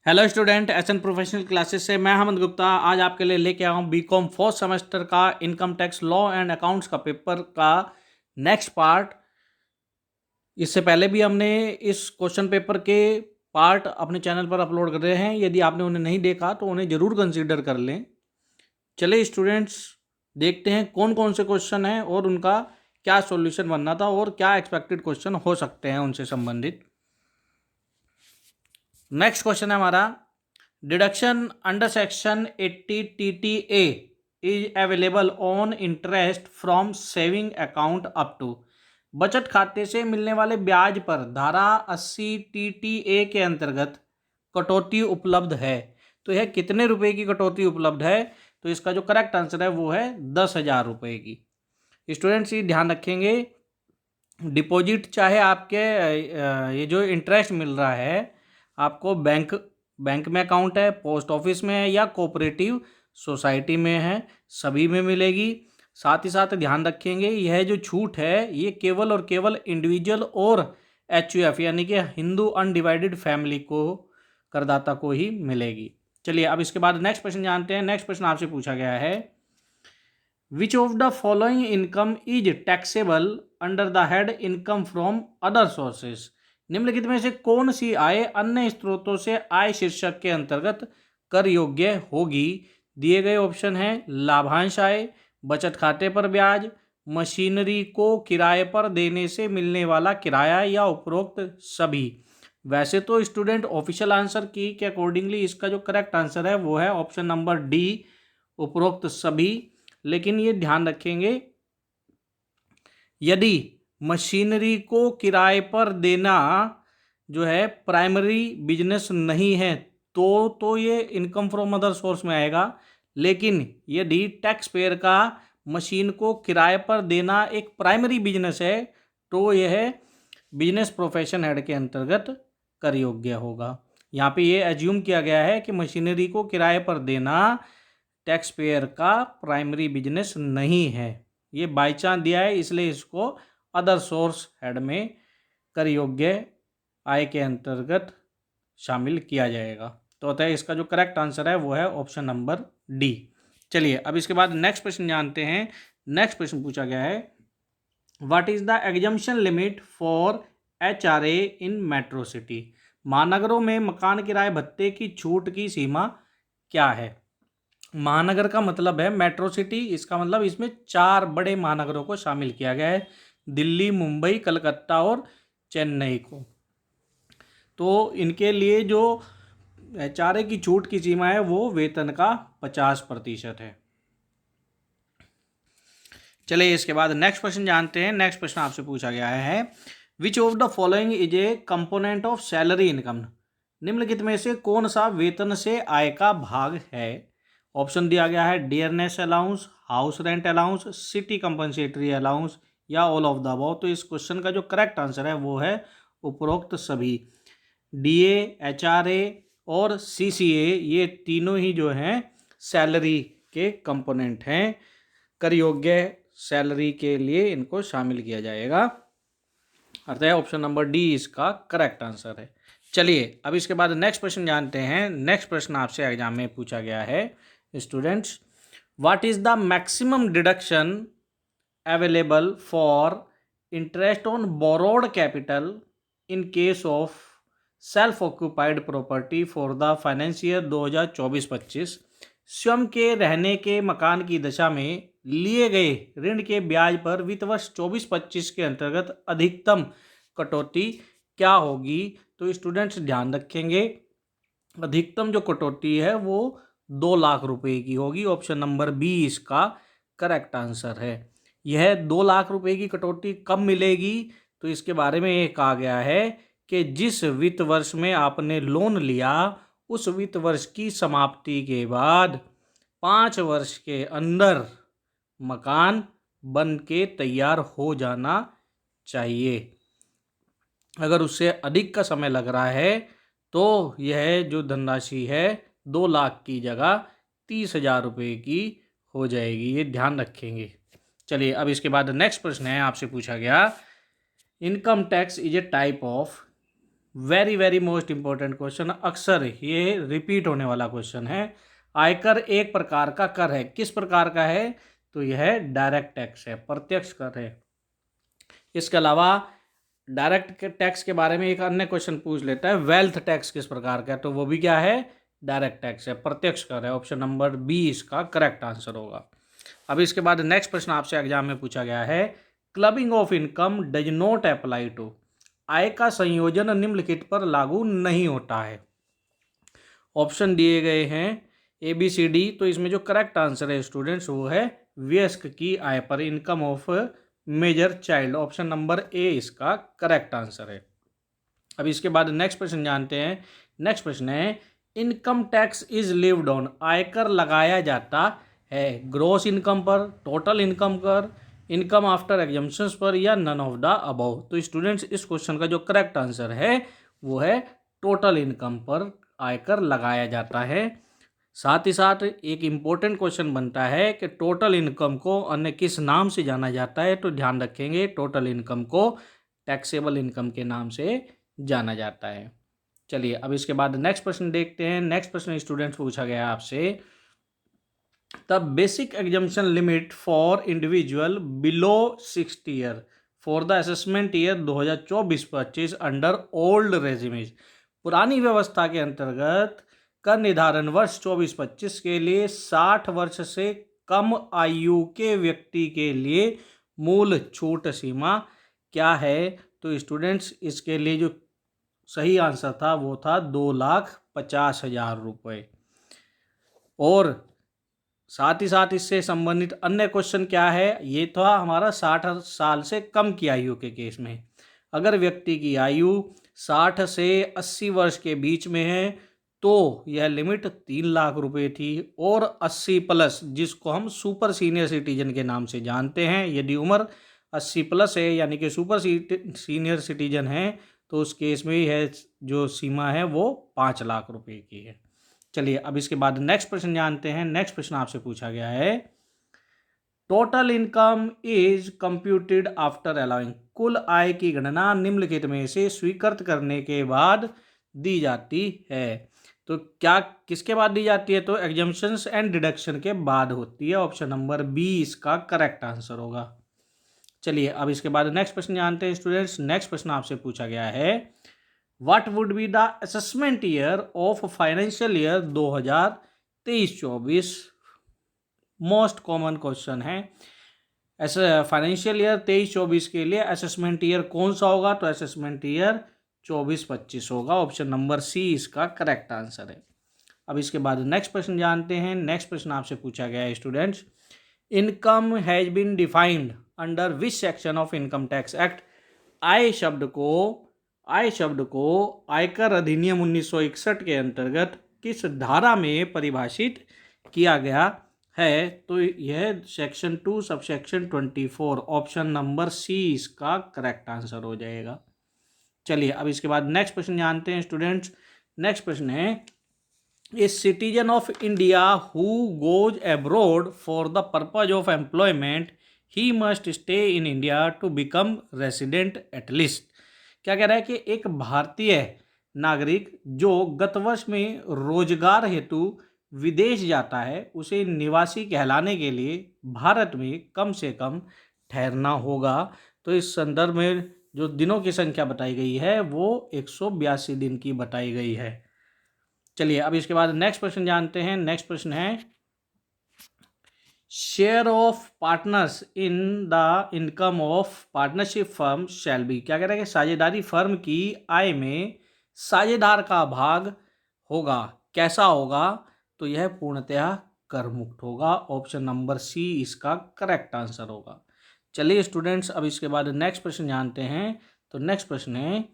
Hello student, SN professional classes से मैं अहमद गुप्ता आज आपके लिए लेके आया हूँ बीकॉम फोर्थ सेमेस्टर का income tax law and accounts का पेपर का नेक्स्ट पार्ट। इससे पहले भी हमने इस क्वेश्चन पेपर के पार्ट अपने चैनल पर अपलोड कर रहे हैं। यदि आपने उन्हें नहीं देखा तो उन्हें ज़रूर कंसीडर कर लें। चलिए स्टूडेंट्स, देखते हैं कौन कौन से क्वेश्चन हैं और उनका क्या सॉल्यूशन बनना था और क्या एक्सपेक्टेड क्वेश्चन हो सकते हैं उनसे संबंधित। नेक्स्ट क्वेश्चन है हमारा, deduction under section 80 TTA is available on interest from saving account up to. बचत खाते से मिलने वाले ब्याज पर धारा 80 TTA के अंतर्गत कटौती उपलब्ध है। तो यह कितने रुपए की कटौती उपलब्ध है? तो इसका जो करेक्ट आंसर है वो है 10,000 रुपये की। स्टूडेंट्स ये ध्यान रखेंगे, डिपॉजिट चाहे आपके ये जो इंटरेस्ट मिल रहा है आपको बैंक में अकाउंट है, पोस्ट ऑफिस में है या कोऑपरेटिव सोसाइटी में है, सभी में मिलेगी। साथ ही साथ ध्यान रखेंगे यह जो छूट है ये केवल और केवल इंडिविजुअल और HUF यानी कि हिंदू अनडिवाइडेड फैमिली को, करदाता को ही मिलेगी। चलिए अब इसके बाद नेक्स्ट क्वेश्चन जानते हैं। नेक्स्ट क्वेश्चन आपसे पूछा गया है, which of the following income is taxable under the head income from other sources. निम्नलिखित में से कौन सी आय अन्य स्रोतों से आय शीर्षक के अंतर्गत कर योग्य होगी? दिए गए ऑप्शन हैं लाभांश आय, बचत खाते पर ब्याज, मशीनरी को किराए पर देने से मिलने वाला किराया या उपरोक्त सभी। वैसे तो स्टूडेंट ऑफिशियल आंसर की के अकॉर्डिंगली इसका जो करेक्ट आंसर है वो है ऑप्शन नंबर डी, उपरोक्त सभी। लेकिन ये ध्यान रखेंगे, यदि मशीनरी को किराए पर देना जो है प्राइमरी बिजनेस नहीं है तो ये इनकम फ्रॉम अदर सोर्स में आएगा। लेकिन यदि टैक्स पेयर का मशीन को किराए पर देना एक प्राइमरी बिजनेस है तो यह बिजनेस प्रोफेशन हेड के अंतर्गत कर योग्य होगा। यहाँ पे ये एज्यूम किया गया है कि मशीनरी को किराए पर देना टैक्स पेयर का प्राइमरी बिजनेस नहीं है, ये बाई चांस दिया है इसलिए इसको अदर सोर्स हेड में कर योग्य आय के अंतर्गत शामिल किया जाएगा। तो अतः इसका जो करेक्ट आंसर है वो है ऑप्शन नंबर डी। चलिए अब इसके बाद नेक्स्ट क्वेश्चन जानते हैं। नेक्स्ट क्वेश्चन पूछा गया है, what is the exemption limit for HRA in metro city. महानगरों में मकान किराए भत्ते की छूट की सीमा क्या है? महानगर का मतलब है मेट्रो सिटी, इसका मतलब इसमें 4 बड़े महानगरों को शामिल किया गया है, दिल्ली, मुंबई, कलकत्ता और चेन्नई को। तो इनके लिए जो HRA की छूट की सीमा है वो वेतन का 50% है। चलिए इसके बाद नेक्स्ट क्वेश्चन जानते हैं। नेक्स्ट क्वेश्चन आपसे पूछा गया है, which of the following is a component of salary income. निम्नलिखित में से कौन सा वेतन से आय का भाग है? ऑप्शन दिया गया है dearness allowance, house rent allowance, city compensatory allowance या ऑल ऑफ द अबव। तो इस क्वेश्चन का जो करेक्ट आंसर है वो है उपरोक्त सभी। DA, HRA और CCA ये तीनों ही जो हैं सैलरी के कंपोनेंट हैं, कर योग्य सैलरी के लिए इनको शामिल किया जाएगा। अतः ऑप्शन नंबर डी इसका करेक्ट आंसर है। चलिए अब इसके बाद नेक्स्ट क्वेश्चन जानते हैं। नेक्स्ट प्रश्न आपसे एग्जाम में पूछा गया है, students, what is the maximum deduction available for interest on borrowed capital in case of self occupied property for the financial 2024-25। स्वयं के रहने के मकान की दशा में लिए गए ऋण के ब्याज पर वित्त वर्ष 24-25 के अंतर्गत अधिकतम कटौती क्या होगी? तो स्टूडेंट्स ध्यान रखेंगे, अधिकतम जो कटौती है वो 2 लाख रुपए की होगी। ऑप्शन नंबर बी इसका करेक्ट आंसर है। यह 2 लाख रुपए की कटौती कब मिलेगी? तो इसके बारे में ये कहा गया है कि जिस वित्त वर्ष में आपने लोन लिया उस वित्त वर्ष की समाप्ति के बाद 5 वर्ष के अंदर मकान बन के तैयार हो जाना चाहिए। अगर उससे अधिक का समय लग रहा है तो यह जो धनराशि है 2 लाख की जगह 30,000 रुपये की हो जाएगी, ये ध्यान रखेंगे। चलिए अब इसके बाद नेक्स्ट प्रश्न है आपसे पूछा गया, income tax is a type of. Very very most important question, अक्सर ये रिपीट होने वाला क्वेश्चन है। आयकर एक प्रकार का कर है, किस प्रकार का है? तो यह डायरेक्ट टैक्स है, प्रत्यक्ष कर है। इसके अलावा डायरेक्ट टैक्स के बारे में एक अन्य क्वेश्चन पूछ लेता है, वेल्थ टैक्स किस प्रकार का है? तो वो भी क्या है? डायरेक्ट टैक्स है, प्रत्यक्ष कर है। ऑप्शन नंबर बी इसका करेक्ट आंसर होगा। अब इसके बाद नेक्स्ट प्रश्न आपसे एग्जाम में पूछा गया है, clubbing of income does not apply to. आय का संयोजन निम्नलिखित पर लागू नहीं होता है। ऑप्शन दिए गए हैं ए बी सी डी। तो इसमें जो करेक्ट आंसर है स्टूडेंट्स वो है वयस्क की आय पर, income of major child. Option number A इसका करेक्ट आंसर है। अब इसके बाद नेक्स्ट प्रश्न जानते हैं। नेक्स्ट प्रश्न है, income tax is lived on. आयकर लगाया जाता है ग्रॉस इनकम पर, टोटल इनकम पर, इनकम आफ्टर एग्जम्पशंस पर, या नन ऑफ द अबव। तो स्टूडेंट्स इस क्वेश्चन का जो करेक्ट आंसर है वो है टोटल इनकम पर आयकर लगाया जाता है। साथ ही साथ एक इम्पोर्टेंट क्वेश्चन बनता है कि टोटल इनकम को अन्य किस नाम से जाना जाता है? तो ध्यान रखेंगे, टोटल इनकम को टैक्सेबल इनकम के नाम से जाना जाता है। चलिए अब इसके बाद नेक्स्ट प्रश्न देखते हैं। नेक्स्ट प्रश्न स्टूडेंट्स पूछा गया है आपसे, the basic exemption limit for individual below 60 year for the assessment year 2024-25 under old regime. पुरानी व्यवस्था के अंतर्गत कर निर्धारण वर्ष 24-25 के लिए 60 वर्ष से कम आयु के व्यक्ति के लिए मूल छूट सीमा क्या है? तो स्टूडेंट्स इसके लिए जो सही आंसर था वो था 2,50,000 रुपये। और साथ ही साथ इससे संबंधित अन्य क्वेश्चन क्या है? ये था हमारा 60 साल से कम की आयु के केस में। अगर व्यक्ति की आयु 60 से 80 वर्ष के बीच में है तो यह लिमिट 3 लाख रुपए थी। और 80 प्लस, जिसको हम सुपर सीनियर सिटीजन के नाम से जानते हैं, यदि उम्र 80 प्लस है यानी कि सुपर सीनियर सिटीजन है तो उस केस में यह जो सीमा है वो 5 लाख रुपए की है। चलिए अब इसके बाद नेक्स्ट प्रश्न जानते हैं। नेक्स्ट प्रश्न आपसे पूछा गया है, total income is computed after allowing. कुल आय की गणना निम्नलिखित में से स्वीकृत करने के बाद दी जाती है। तो क्या किसके बाद दी जाती है? तो एग्जम्पशंस एंड डिडक्शन के बाद होती है। ऑप्शन नंबर बी इसका करेक्ट आंसर होगा। चलिए अब इसके बाद नेक्स्ट प्रश्न जानते हैं स्टूडेंट्स। नेक्स्ट प्रश्न आपसे पूछा गया है, what would be the assessment year of financial year 2023-24? Most common question है। ऐसे फाइनेंशियल ईयर 23-24 के लिए असेसमेंट ईयर कौन सा होगा? तो असेसमेंट ईयर 24-25 होगा। ऑप्शन नंबर सी इसका करेक्ट आंसर है। अब इसके बाद नेक्स्ट प्रश्न जानते हैं। नेक्स्ट प्रश्न आपसे पूछा गया है students, income has been defined under which section of income tax act. आय शब्द को आयकर अधिनियम 1961 के अंतर्गत किस धारा में परिभाषित किया गया है? तो यह section 2 sub section 24। Option number C इसका करेक्ट आंसर हो जाएगा। चलिए अब इसके बाद नेक्स्ट प्रश्न जानते हैं स्टूडेंट्स। नेक्स्ट प्रश्न है, a citizen of India who goes abroad for the purpose of employment he must stay in India to become resident at least. क्या कह रहा है कि एक भारतीय नागरिक जो गत वर्ष में रोजगार हेतु विदेश जाता है उसे निवासी कहलाने के लिए भारत में कम से कम ठहरना होगा। तो इस संदर्भ में जो दिनों की संख्या बताई गई है वो 182 दिन की बताई गई है। चलिए अब इसके बाद नेक्स्ट प्रश्न जानते हैं। नेक्स्ट प्रश्न है, share of partners in the income of partnership firm shall be. क्या कह रहा है कि साझेदारी फर्म की आय में साझेदार का भाग होगा, कैसा होगा? तो यह पूर्णतः कर मुक्त होगा। ऑप्शन नंबर सी इसका करेक्ट आंसर होगा। चलिए स्टूडेंट्स अब इसके बाद नेक्स्ट प्रश्न जानते हैं। तो नेक्स्ट प्रश्न है,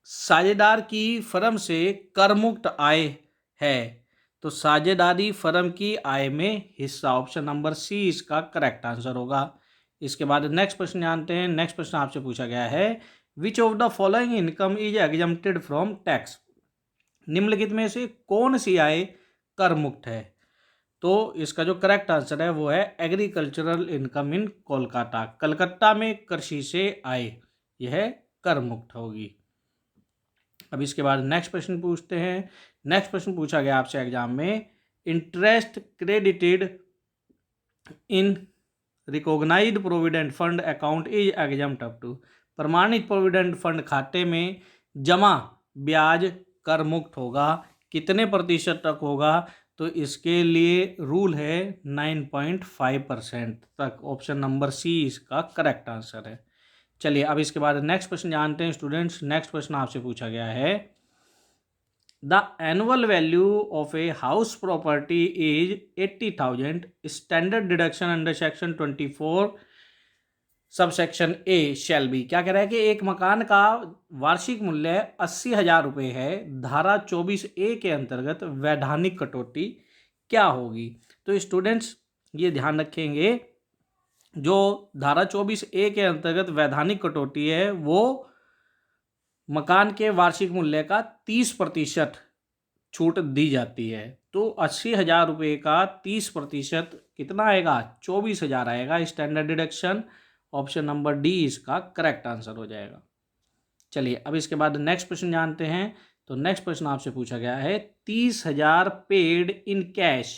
साझेदार की फर्म से कर मुक्त आय है तो साझेदारी फर्म की आय में हिस्सा। ऑप्शन नंबर सी इसका करेक्ट आंसर होगा। इसके बाद नेक्स्ट प्रश्न जानते हैं। नेक्स्ट प्रश्न आपसे पूछा गया है, which of the following income is exempted from tax. निम्नलिखित में से कौन सी आय कर मुक्त है? तो इसका जो करेक्ट आंसर है वो है agricultural income in Kolkata. Calcutta में कृषि से आय यह कर मुक्त होगी। अब इसके बाद नेक्स्ट क्वेश्चन पूछते हैं। नेक्स्ट क्वेश्चन पूछा गया आपसे एग्जाम में, interest credited in recognised provident fund account is exempt up to. प्रमाणित प्रोविडेंट फंड खाते में जमा ब्याज कर मुक्त होगा, कितने प्रतिशत तक होगा? तो इसके लिए रूल है 9.5% तक। ऑप्शन नंबर सी इसका करेक्ट आंसर है। चलिए अब इसके बाद नेक्स्ट क्वेश्चन जानते हैं स्टूडेंट्स। नेक्स्ट क्वेश्चन आपसे पूछा गया है, the annual value of a house property is 80,000, standard deduction under section 24 sub section A shall be. क्या कह रहा है कि एक मकान का वार्षिक मूल्य 80,000 रुपये है, धारा 24A के अंतर्गत वैधानिक कटौती क्या होगी? तो स्टूडेंट्स ये ध्यान रखेंगे, जो धारा 24A के अंतर्गत वैधानिक कटौती है वो मकान के वार्षिक मूल्य का 30% छूट दी जाती है। तो 80,000 रुपये का 30% कितना आएगा? 24,000 आएगा। Standard deduction option number D इसका करेक्ट आंसर हो जाएगा। चलिए अब इसके बाद नेक्स्ट क्वेश्चन जानते हैं। तो नेक्स्ट क्वेश्चन आपसे पूछा गया है, 30,000 paid in cash,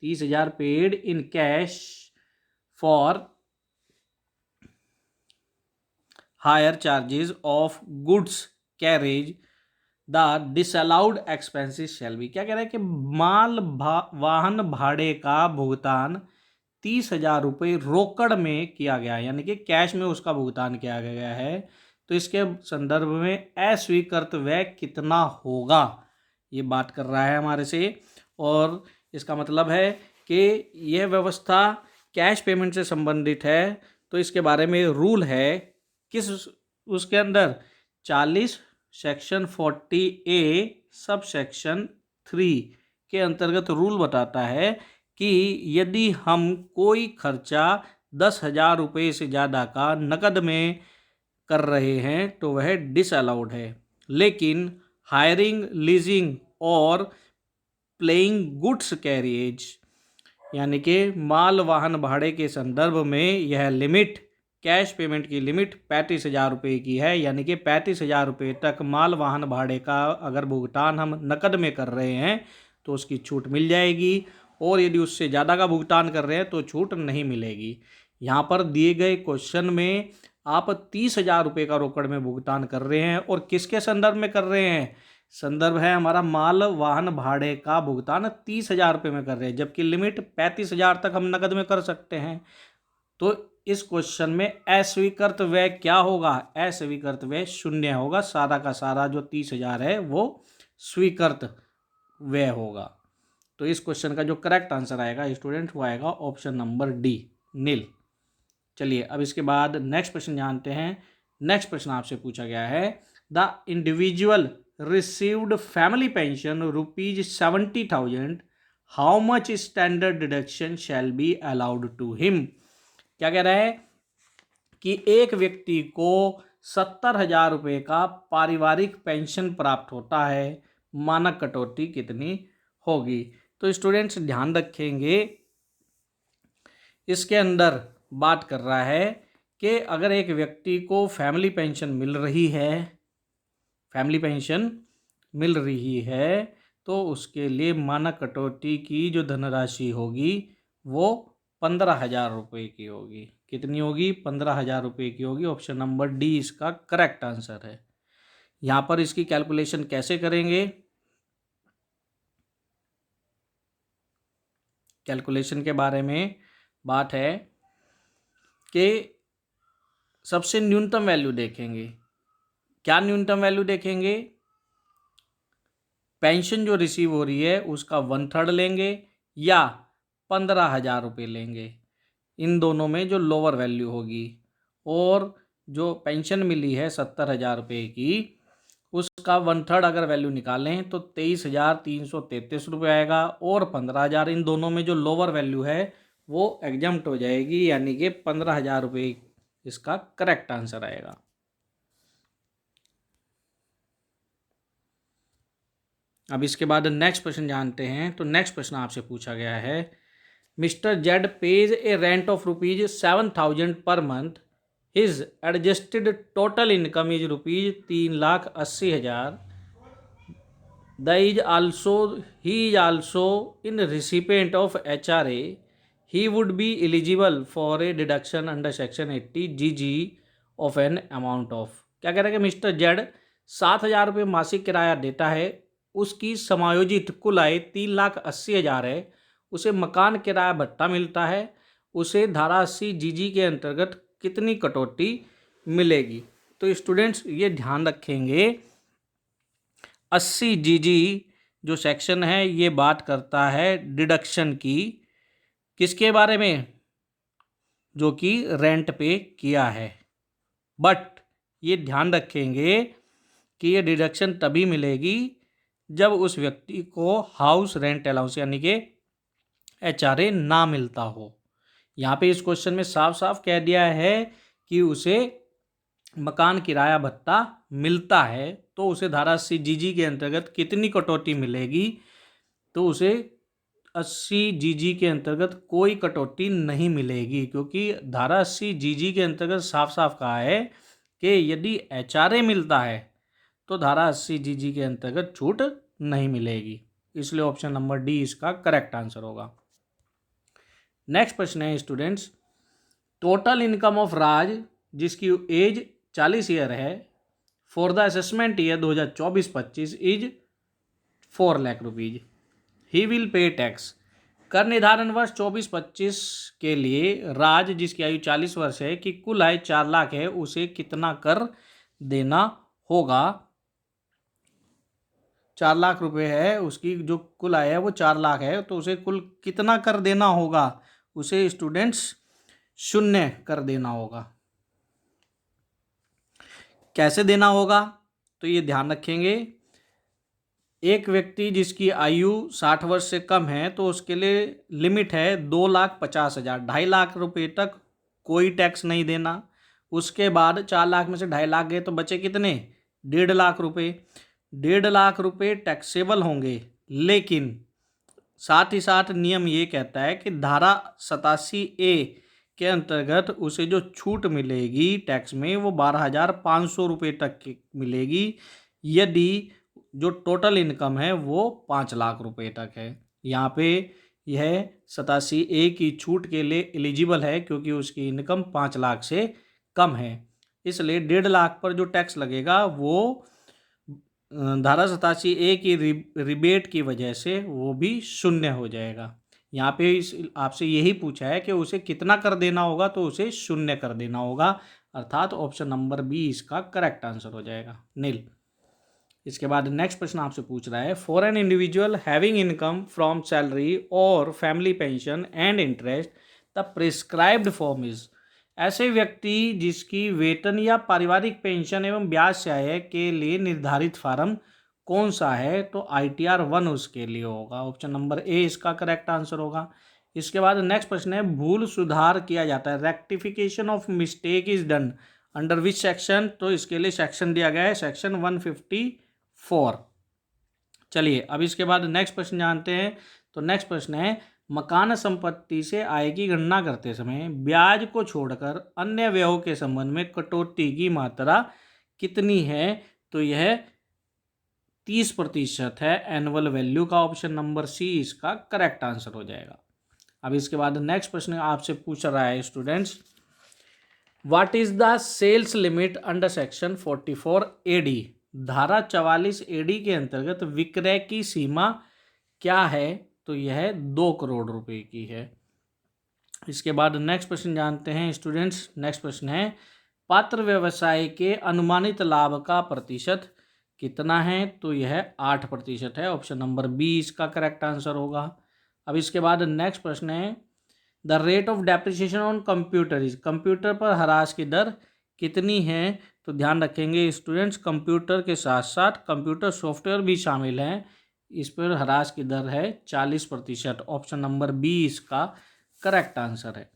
30,000 paid in cash for higher charges of goods carriage the disallowed expenses shall be. क्या कह रहा है कि वाहन भाड़े का भुगतान 30,000 रुपये रोकड़ में किया गया है, यानी कि कैश में उसका भुगतान किया गया है, तो इसके संदर्भ में अस्वीकृत व्यय कितना होगा, ये बात कर रहा है हमारे से। और इसका मतलब है कि यह व्यवस्था कैश पेमेंट से संबंधित है, तो इसके बारे में रूल है किस उसके अंदर 40 सेक्शन 40A सब सेक्शन 3 के अंतर्गत रूल बताता है कि यदि हम कोई खर्चा 10,000 रुपये से ज़्यादा का नकद में कर रहे हैं तो वह डिसअलाउड है, लेकिन हायरिंग, लीजिंग और प्लेइंग गुड्स कैरिएज यानी कि माल वाहन भाड़े के संदर्भ में यह लिमिट, कैश पेमेंट की लिमिट 35,000 रुपये की है, यानी कि 35,000 रुपये तक माल वाहन भाड़े का अगर भुगतान हम नकद में कर रहे हैं तो उसकी छूट मिल जाएगी, और यदि उससे ज़्यादा का भुगतान कर रहे हैं तो छूट नहीं मिलेगी। यहाँ पर दिए गए क्वेश्चन में आप 30,000 रुपये का रोकड़ में भुगतान कर रहे हैं, और किसके संदर्भ में कर रहे हैं? संदर्भ है हमारा माल वाहन भाड़े का भुगतान 30,000 रुपये में कर रहे हैं, जबकि लिमिट 35,000 तक हम नकद में कर सकते हैं। तो इस क्वेश्चन में अस्वीकृत व्यय क्या होगा? अस्वीकृत व्यय शून्य होगा, सारा का सारा जो 30,000 है वो स्वीकृत व्यय होगा। तो इस क्वेश्चन का जो करेक्ट आंसर आएगा स्टूडेंट वो आएगा ऑप्शन नंबर डी, नील। चलिए अब इसके बाद नेक्स्ट क्वेश्चन जानते हैं। नेक्स्ट क्वेश्चन आपसे पूछा गया है, the individual received family pension ₹70,000, how much standard deduction shall be allowed to him. क्या कह रहा है कि एक व्यक्ति को 70,000 रुपये का पारिवारिक पेंशन प्राप्त होता है, मानक कटौती कितनी होगी? तो स्टूडेंट्स ध्यान रखेंगे, इसके अंदर बात कर रहा है कि अगर एक व्यक्ति को फैमिली पेंशन मिल रही है, फैमिली पेंशन मिल रही है, तो उसके लिए मानक कटौती की जो धनराशि होगी वो 15,000 रुपये की होगी। कितनी होगी? 15,000 रुपये की होगी। ऑप्शन नंबर डी इसका करेक्ट आंसर है। यहाँ पर इसकी कैलकुलेशन कैसे करेंगे? कैलकुलेशन के बारे में बात है कि सबसे न्यूनतम वैल्यू देखेंगे। क्या न्यूनतम वैल्यू देखेंगे? पेंशन जो रिसीव हो रही है उसका 1/3 लेंगे या 15,000 रुपये लेंगे, इन दोनों में जो लोअर वैल्यू होगी। और जो पेंशन मिली है 70,000 रुपये की, उसका 1/3 अगर वैल्यू निकालें तो 23,333 रुपये आएगा, और 15,000, इन दोनों में जो लोअर वैल्यू है वो एग्जम्प्ट हो जाएगी, यानी कि 15,000 रुपये इसका करेक्ट आंसर आएगा। अब इसके बाद नेक्स्ट क्वेश्चन जानते हैं। तो नेक्स्ट क्वेश्चन आपसे पूछा गया है, mister Z page A rent of rupees 7,000 per month, his adjusted total income is rupees 3,80,000, he is also in recipient of HRA, he would be eligible for a deduction under section 80 GG of an amount of। क्या कह रहा है कि mister Z 7,000 रुपये मासिक किराया देता है, उसकी समायोजित कुल आय 3,80,000 है, उसे मकान किराया भत्ता मिलता है, उसे धारा 80 GG के अंतर्गत कितनी कटौती मिलेगी। तो स्टूडेंट्स ये ध्यान रखेंगे, 80 GG जो सेक्शन है ये बात करता है डिडक्शन की, किसके बारे में, जो कि रेंट पे किया है। बट ये ध्यान रखेंगे कि ये डिडक्शन तभी मिलेगी जब उस व्यक्ति को हाउस रेंट अलाउंस यानी कि HRA ना मिलता हो। यहाँ पे इस क्वेश्चन में साफ साफ कह दिया है कि उसे मकान किराया भत्ता मिलता है, तो उसे धारा 80 GG के अंतर्गत कितनी कटौती मिलेगी। तो उसे 80 GG के अंतर्गत कोई कटौती नहीं मिलेगी, क्योंकि धारा 80 GG के अंतर्गत साफ साफ कहा है कि यदि HRA मिलता है तो धारा 80 GG के अंतर्गत छूट नहीं मिलेगी। इसलिए ऑप्शन नंबर डी इसका करेक्ट आंसर होगा। नेक्स्ट प्रश्न है स्टूडेंट्स, टोटल इनकम ऑफ राज जिसकी एज 40 ईयर है for the assessment year 2024-25 is 4 lakh rupees, he will pay tax. कर निर्धारण वर्ष 24-25 के लिए राज जिसकी आयु 40 वर्ष है की कुल आय 4 लाख है, उसे कितना कर देना होगा। 4 लाख रुपए है, उसकी जो कुल आय है वो 4 लाख है, तो उसे कुल कितना कर देना होगा। उसे स्टूडेंट्स 0 कर देना होगा। कैसे देना होगा तो ये ध्यान रखेंगे, एक व्यक्ति जिसकी आयु 60 वर्ष से कम है तो उसके लिए लिमिट है 2,50,000, 2.5 लाख रुपए तक कोई टैक्स नहीं देना। उसके बाद 4 लाख में से 2.5 लाख गए तो बचे कितने, 1.5 लाख रुपए। 1.5 लाख रुपए टैक्सेबल होंगे, लेकिन साथ ही साथ नियम ये कहता है कि धारा 87A के अंतर्गत उसे जो छूट मिलेगी टैक्स में वो 12,500 रुपये तक की मिलेगी, यदि जो टोटल इनकम है वो 5 लाख रुपए तक है। यहाँ पे यह 87A की छूट के लिए एलिजिबल है क्योंकि उसकी इनकम 5 लाख से कम है, इसलिए 1.5 लाख पर जो टैक्स लगेगा वो धारा 87A की रिबेट की वजह से वो भी 0 हो जाएगा। यहाँ पे आपसे यही पूछा है कि उसे कितना कर देना होगा, तो उसे 0 कर देना होगा, अर्थात ऑप्शन नंबर बी इसका करेक्ट आंसर हो जाएगा, नील। इसके बाद नेक्स्ट प्रश्न आपसे पूछ रहा है, for an individual having income from salary और family pension and interest the prescribed form is. ऐसे व्यक्ति जिसकी वेतन या पारिवारिक पेंशन एवं ब्याज से आय के लिए निर्धारित फार्म कौन सा है, तो ITR 1 उसके लिए होगा, ऑप्शन नंबर ए इसका करेक्ट आंसर होगा। इसके बाद नेक्स्ट प्रश्न है, भूल सुधार किया जाता है, rectification of mistake is done under which section, तो इसके लिए सेक्शन दिया गया है सेक्शन 154। चलिए अब इसके बाद नेक्स्ट प्रश्न जानते हैं। तो नेक्स्ट प्रश्न है, मकान संपत्ति से आय की गणना करते समय ब्याज को छोड़कर अन्य व्ययों के संबंध में कटौती की मात्रा कितनी है, तो यह 30% है एनुअल वैल्यू का, ऑप्शन नंबर सी इसका करेक्ट आंसर हो जाएगा। अब इसके बाद नेक्स्ट प्रश्न आपसे पूछ रहा है students, what is the sales limit under section 44 AD। धारा 44 AD के अंतर्गत विक्रय की सीमा क्या है, तो यह 2 करोड़ रुपए की है। इसके बाद नेक्स्ट प्रश्न जानते हैं स्टूडेंट्स। नेक्स्ट प्रश्न है, पात्र व्यवसाय के अनुमानित लाभ का प्रतिशत कितना है, तो यह 8% है, ऑप्शन नंबर बी इसका करेक्ट आंसर होगा। अब इसके बाद नेक्स्ट प्रश्न है, the rate of depreciation on computer is. Computer पर ह्रास की दर कितनी है, तो ध्यान रखेंगे स्टूडेंट्स, कंप्यूटर के साथ साथ कंप्यूटर सॉफ्टवेयर भी शामिल हैं, इस पर ह्रास की दर है 40%, ऑप्शन नंबर बी इसका करेक्ट आंसर है।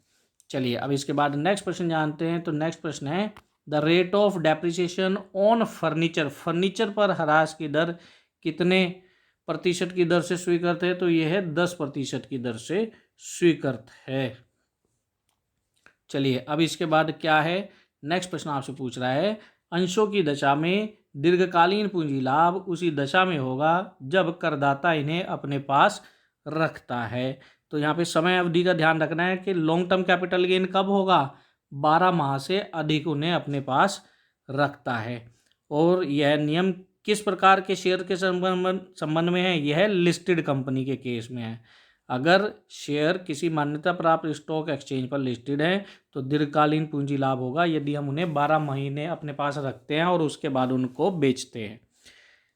चलिए अब इसके बाद नेक्स्ट प्रश्न जानते हैं। तो नेक्स्ट प्रश्न है, the rate of depreciation on furniture. Furniture पर ह्रास की दर कितने प्रतिशत की दर से स्वीकृत है, तो यह है 10% की दर से स्वीकृत है। चलिए अब इसके बाद क्या है, नेक्स्ट प्रश्न आपसे पूछ रहा है, अंशों की दशा में दीर्घकालीन पूंजी लाभ उसी दशा में होगा जब करदाता इन्हें अपने पास रखता है। तो यहाँ पे समय अवधि का ध्यान रखना है कि लॉन्ग टर्म कैपिटल गेन कब होगा, 12 माह से अधिक उन्हें अपने पास रखता है। और यह नियम किस प्रकार के शेयर के संबंध में है, यह लिस्टेड कंपनी के केस में है। अगर शेयर किसी मान्यता प्राप्त स्टॉक एक्सचेंज पर लिस्टेड है तो दीर्घकालीन पूंजी लाभ होगा यदि हम उन्हें 12 महीने अपने पास रखते हैं और उसके बाद उनको बेचते हैं।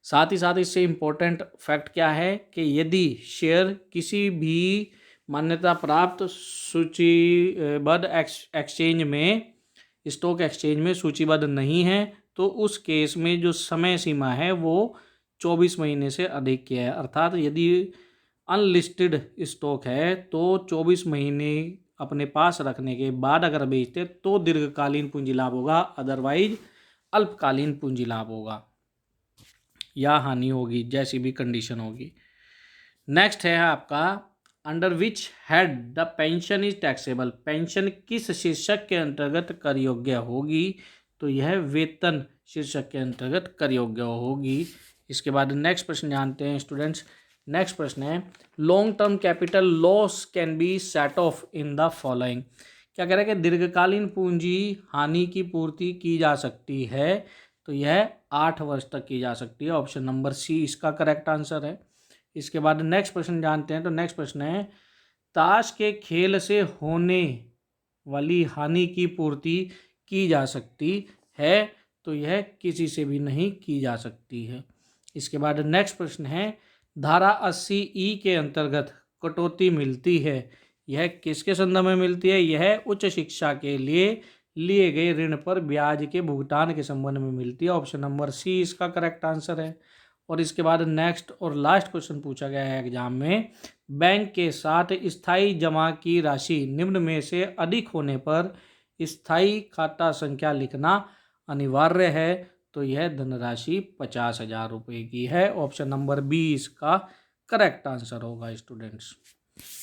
साथ ही साथ इससे इम्पोर्टेंट फैक्ट क्या है कि यदि शेयर किसी भी मान्यता प्राप्त सूचीबद्ध एक्सचेंज में स्टॉक एक्सचेंज में सूचीबद्ध नहीं है तो उस केस में जो समय सीमा है वो 24 महीने से अधिक की है। अर्थात यदि अनलिस्टेड स्टॉक है तो 24 महीने अपने पास रखने के बाद अगर बेचते तो दीर्घकालीन पूंजी लाभ होगा, अदरवाइज अल्पकालीन पूंजी लाभ होगा या हानि होगी, जैसी भी कंडीशन होगी। नेक्स्ट है आपका, under which head the pension is taxable, pension किस शीर्षक के अंतर्गत कर योग्य होगी, तो यह वेतन शीर्षक के अंतर्गत कर योग्य होगी। इसके बाद नेक्स्ट प्रश्न जानते हैं स्टूडेंट्स। नेक्स्ट प्रश्न है, long term capital loss can be set of in the following, क्या कह रहा है कि दीर्घकालीन पूंजी हानि की पूर्ति की जा सकती है, तो यह 8 वर्ष तक की जा सकती है। ऑप्शन नंबर सी इसका करेक्ट आंसर है। इसके बाद नेक्स्ट प्रश्न जानते हैं। तो नेक्स्ट प्रश्न है, ताश के खेल से होने वाली हानि की पूर्ति की जा सकती है, तो यह किसी से भी नहीं की जा सकती है। इसके बाद नेक्स्ट प्रश्न है, धारा 80E के अंतर्गत कटौती मिलती है, यह किसके संदर्भ में मिलती है, यह उच्च शिक्षा के लिए गए ऋण पर ब्याज के भुगतान के संबंध में मिलती है। ऑप्शन नंबर सी इसका करेक्ट आंसर है। और इसके बाद नेक्स्ट और लास्ट क्वेश्चन पूछा गया है एग्जाम में, बैंक के साथ स्थायी जमा की राशि निम्न में से अधिक होने पर स्थायी खाता संख्या लिखना अनिवार्य है, तो यह धनराशि 50,000 रुपये की है। ऑप्शन नंबर बी इसका करेक्ट आंसर होगा स्टूडेंट्स।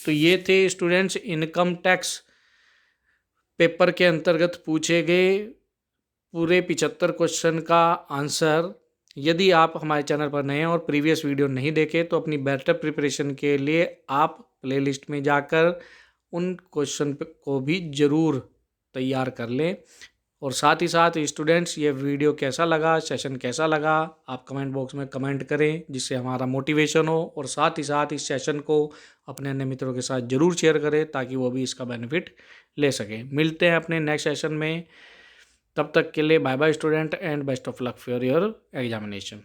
तो ये थे स्टूडेंट्स इनकम टैक्स पेपर के अंतर्गत पूछे गए पूरे 75 क्वेश्चन का आंसर। यदि आप हमारे चैनल पर नए हैं और प्रीवियस वीडियो नहीं देखे तो अपनी बेटर प्रिपरेशन के लिए आप प्लेलिस्ट में जाकर उन क्वेश्चन को भी ज़रूर तैयार कर लें। और साथ ही साथ स्टूडेंट्स, ये वीडियो कैसा लगा, सेशन कैसा लगा, आप कमेंट बॉक्स में कमेंट करें जिससे हमारा मोटिवेशन हो। और साथ ही साथ इस सेशन को अपने अन्य मित्रों के साथ ज़रूर शेयर करें ताकि वो भी इसका बेनिफिट ले सकें। मिलते हैं अपने नेक्स्ट सेशन में, तब तक के लिए bye bye student and best of luck for your examination.